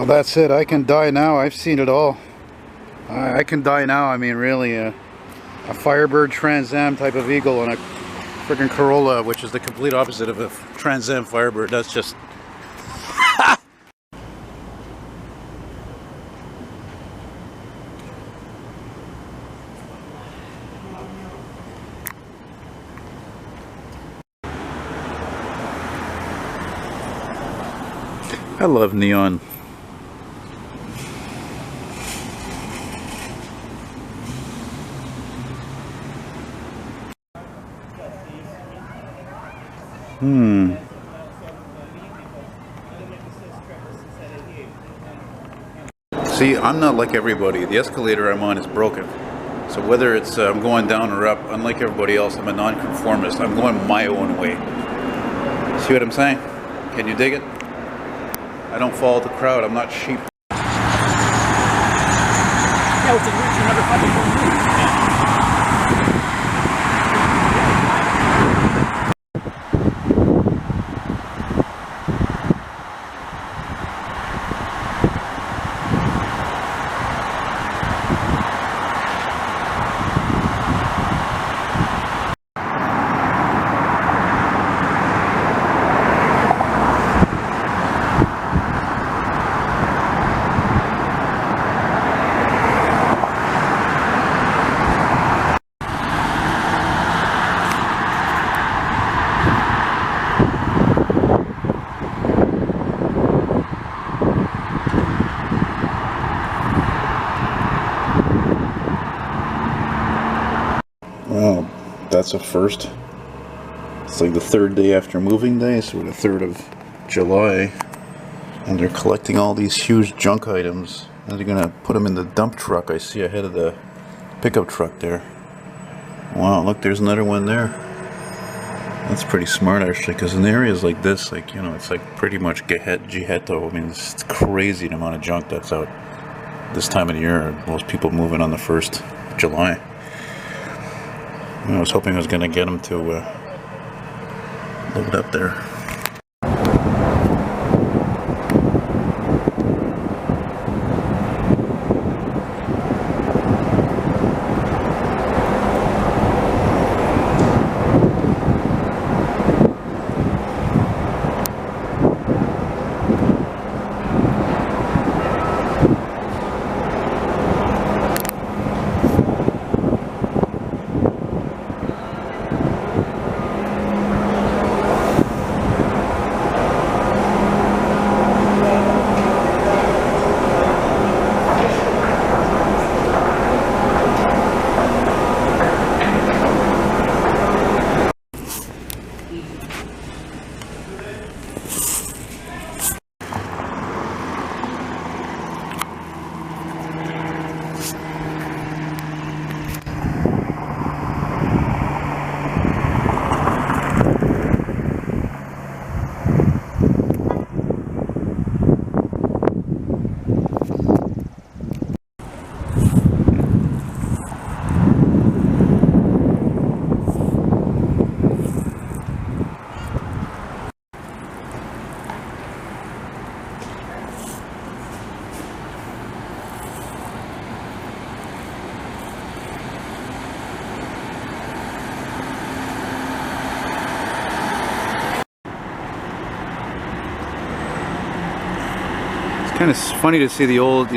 Well, that's it. I can die now. I've seen it all. I can die now. I mean, really, a Firebird Trans Am type of Eagle and a friggin' Corolla, which is the complete opposite of a Trans Am Firebird. That's just... I love neon. See, I'm not like everybody. The escalator I'm on is broken. So whether it's I'm going down or up, unlike everybody else, I'm a nonconformist. I'm going my own way. See what I'm saying? Can you dig it? I don't follow the crowd. I'm not sheep. Yeah, it's a route you never fucking do. Well, that's a first. It's like the third day after moving day, so the 3rd of July. And they're collecting all these huge junk items. And they're gonna put them in the dump truck I see ahead of the pickup truck there. Wow, look, there's another one there. That's pretty smart actually, because in areas like this, like, you know, it's like pretty much Gihetto. I mean, it's crazy the amount of junk that's out this time of the year. Most people moving on the 1st of July. I was hoping I was going to get them to load up there. Kind of funny to see these old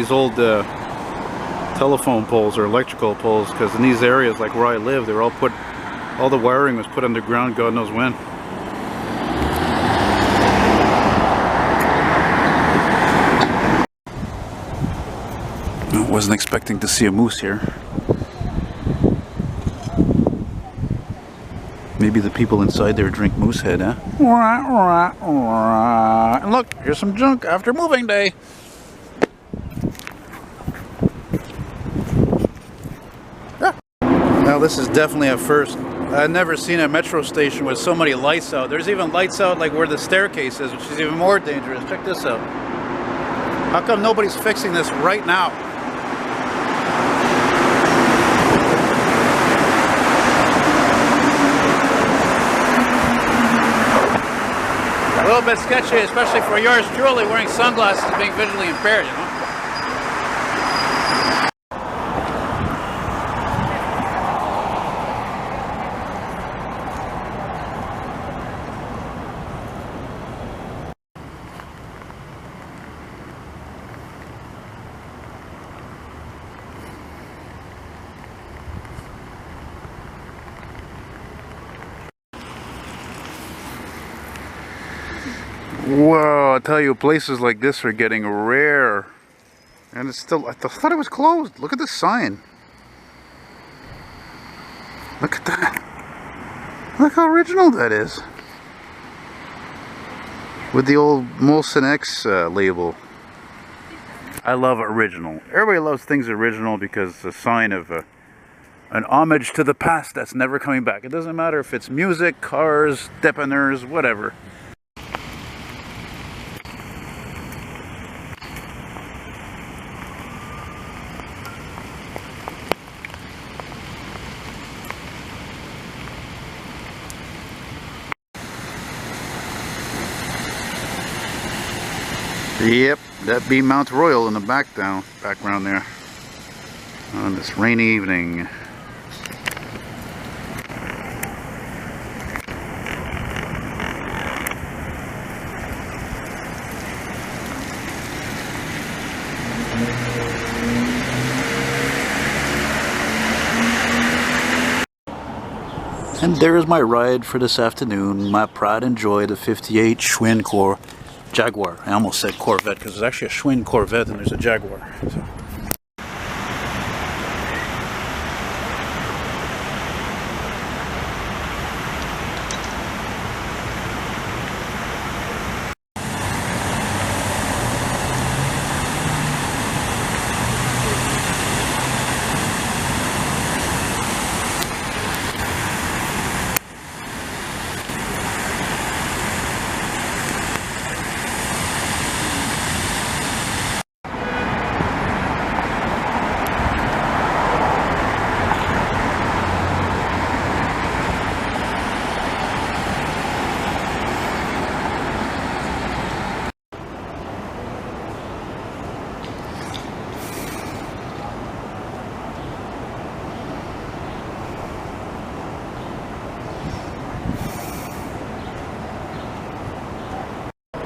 telephone poles or electrical poles, because in these areas like where I live, they were all the wiring was put underground, God knows when. I wasn't expecting to see a moose here. Maybe the people inside there drink moose head, huh? And look, here's some junk after moving day. Now this is definitely a first. I've never seen a metro station with so many lights out. There's even lights out like where the staircase is, which is even more dangerous. Check this out. How come nobody's fixing this right now? A little bit sketchy, especially for yours truly wearing sunglasses and being visually impaired, you know? Whoa, I tell you, places like this are getting rare. And it's still, I thought it was closed. Look at the sign. Look at that. Look how original that is. With the old Molson X label. I love original. Everybody loves things original because it's a sign of an homage to the past that's never coming back. It doesn't matter if it's music, cars, depeners, whatever. Yep, that be Mount Royal in the background there on this rainy evening. And there's my ride for this afternoon, my pride and joy, the 58 Schwinn Core Jaguar. I almost said Corvette because there's actually a Schwinn Corvette and there's a Jaguar. So.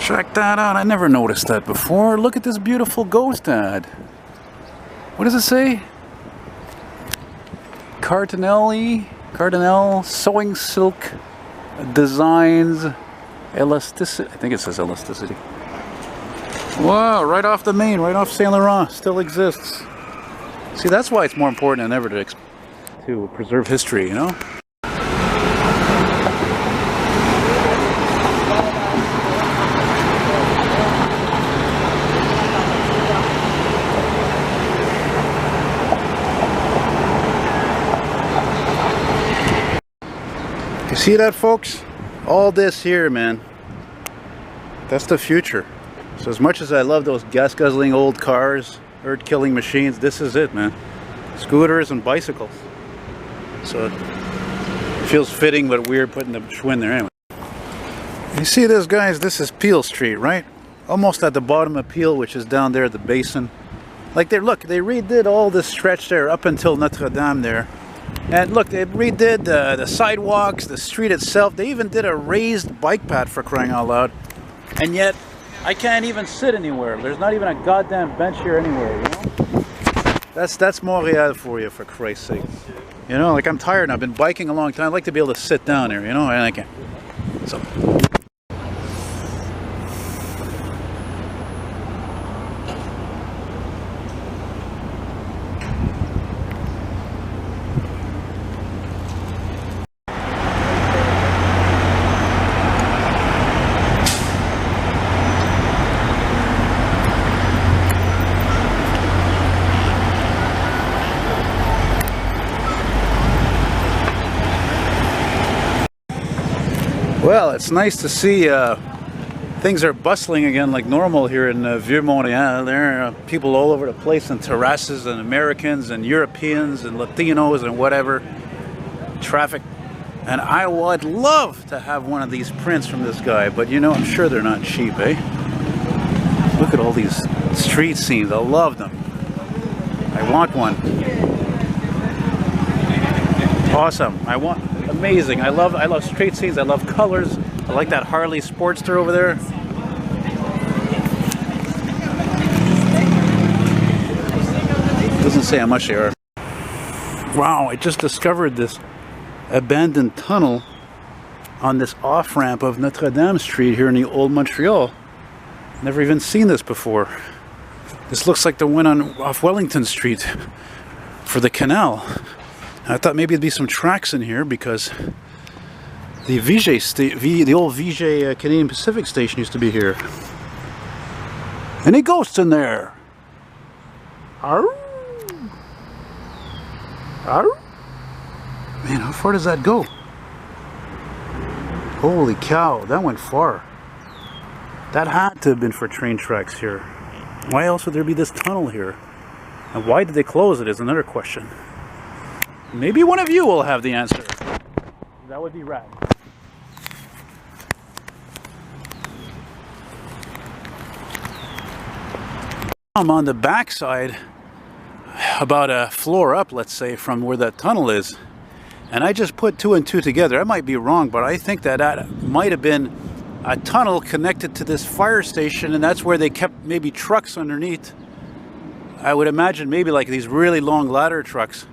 Check that out. I never noticed that before. Look at this beautiful ghost ad. What does it say? Cardinal Sewing Silk Designs Elasticity. I think it says elasticity. Wow, right off the main, right off Saint Laurent. Still exists. See, that's why it's more important than ever to preserve history, you know? You see that, folks? All this here, man. That's the future. So as much as I love those gas-guzzling old cars, earth-killing machines, this is it, man. Scooters and bicycles. So it feels fitting but weird putting the Schwinn there anyway. You see this, guys? This is Peel Street, right? Almost at the bottom of Peel, which is down there at the basin. Like, look, they redid all this stretch there up until Notre Dame there. And look, they redid the sidewalks, the street itself. They even did a raised bike path, for crying out loud. And yet, I can't even sit anywhere. There's not even a goddamn bench here anywhere, you know? That's Montreal for you, for Christ's sake. You know, like, I'm tired and I've been biking a long time. I'd like to be able to sit down here, you know, and I can't. So. Well, it's nice to see things are bustling again like normal here in Vieux Montreal. There are people all over the place and terraces and Americans and Europeans and Latinos and whatever. Traffic And I would love to have one of these prints from this guy, but you know, I'm sure they're not cheap, eh? Look at all these street scenes. I love them. I want one. Awesome. Amazing. I love street scenes. I love colors. I like that Harley Sportster over there. Doesn't say how much they are. Wow, I just discovered this abandoned tunnel on this off-ramp of Notre Dame Street here in the old Montreal. Never even seen this before. This looks like the one off Wellington Street for the canal. I thought maybe there'd be some tracks in here because the old VJ Canadian Pacific station used to be here. Any ghosts in there? Arr? Arr? Man, how far does that go? Holy cow, that went far. That had to have been for train tracks here. Why else would there be this tunnel here? And why did they close it is another question. Maybe one of you will have the answer. That would be rad. I'm on the backside, about a floor up, let's say, from where that tunnel is. And I just put 2 and 2 together. I might be wrong, but I think that might have been a tunnel connected to this fire station, and that's where they kept maybe trucks underneath. I would imagine maybe like these really long ladder trucks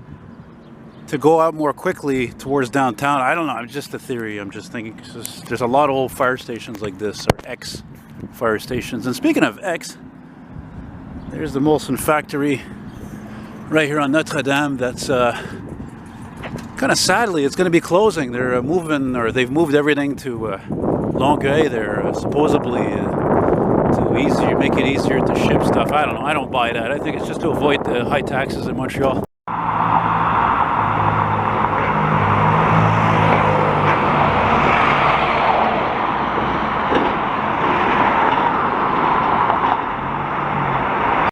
to go out more quickly towards downtown. I don't know, it's just a theory. I'm just thinking, there's a lot of old fire stations like this, or ex-fire stations. And speaking of ex, there's the Molson factory right here on Notre Dame. That's kind of sadly, it's going to be closing. They're moving, or they've moved everything to Longueuil. They're supposedly to make it easier to ship stuff. I don't know. I don't buy that. I think it's just to avoid the high taxes in Montreal.